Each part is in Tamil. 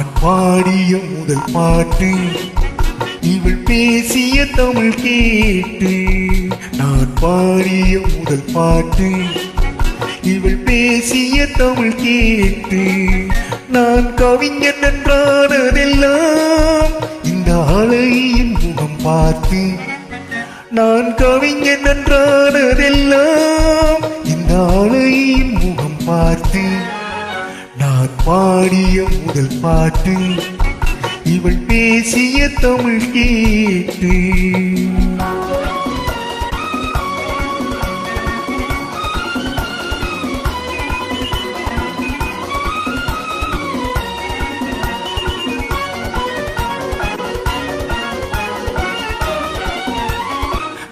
நான் பாடிய முதல் பாட்டு இவள் பேசிய தமிழ் கேட்டு. நான் பாடிய முதல் பாட்டு இவள் பேசிய தமிழ் கேட்டு. நான் கவிஞன் என்றானதெல்லாம் இந்த அழகியின் முகம் பார்த்து. நான் கவிஞன் என்றானதெல்லாம் இந்த அழகியின் முகம் பார்த்து. நான் பாடிய முதல் பாட்டு இவள் பேசிய தமிழ் கேட்டு.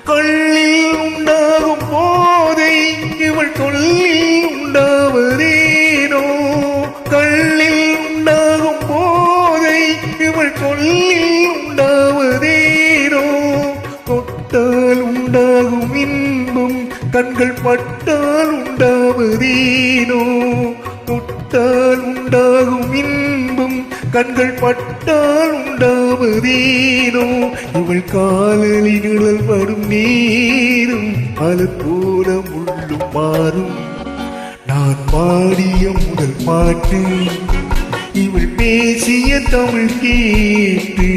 கள்ளில் உண்டாகும் போதை இவள் சொல்லில் உண்டாவதேனோ. கள்ளில் உண்டாகும் போதை இவள் சொல்லில் உண்டாவதேனோ. தொட்டால் உண்டாகும் இன்பம் கண்கள் பட்டால் உண்டாவதேனோ. தொட்டால் உண்டாகும் இன்பம் கண்கள் பட்டால் உண்டாவதேனோ. இவள் காலலி நிழல் வரும் நேரும் அது போல முள்ளும் மாறும். நான் பாடிய முதல் பாட்டு இவள் பேசிய தமிழ் கேட்டு.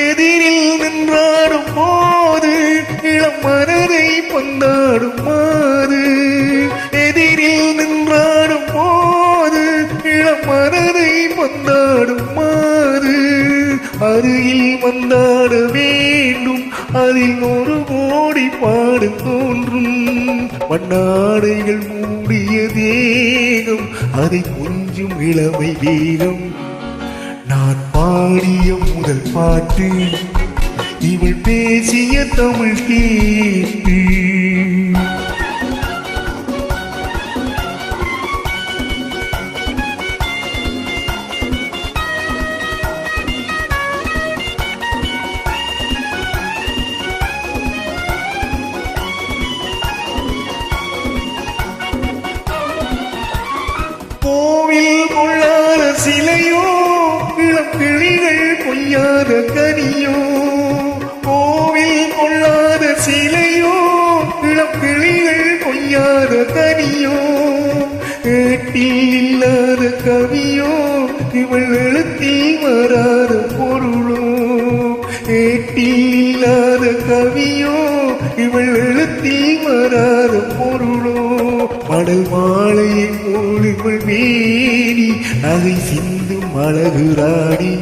எதிரில் நின்றாடும் போது இளம் மனதை பந்தாடும் மாறு. எதிரில் நின்றாடும் போது இளம் மனதை பந்தாடும் மாறு. அருகில் வந்தாட வேண்டும் அதில் ஒரு கோடி பாடு தோன்றும். மண்ணாடைகள் மூடிய தேகம் அதை கொஞ்சம் இளமை வேகம். நான் பாடிய முதல் பாட்டு இவள் பேசிய தமிழ் கேட்டு. கோவில் கொள்ளாத சிலையோ இளம் கிளிகள் பொய்யாத கனியோ. கோவில் கொள்ளாத சிலையோ இளம் கிளிகள் பொய்யாத கனியோ. ஏட்டில் இல்லாத கவியோ இவள் எழுத்தில் வராத பொருளோ. ஏட்டில் இல்லாத கவியோ இவள் எழுத்தில் வராத பொருளோ. மடல் மாலையை போல் இவள் மேனி நகை சிந்தும் அழகு ராணி.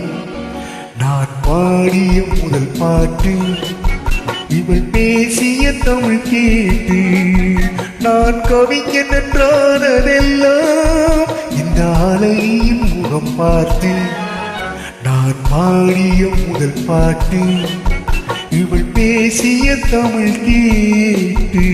நான் பாடிய முதல் பாட்டு இவள் பேசிய தமிழ் கேட்டு. நான் கவிஞன் என்றானதெல்லாம் இந்த அழகியின் முகம் பார்த்து. நான் பாடிய முதல் பாட்டு இவள் பேசிய தமிழ் கேட்டு.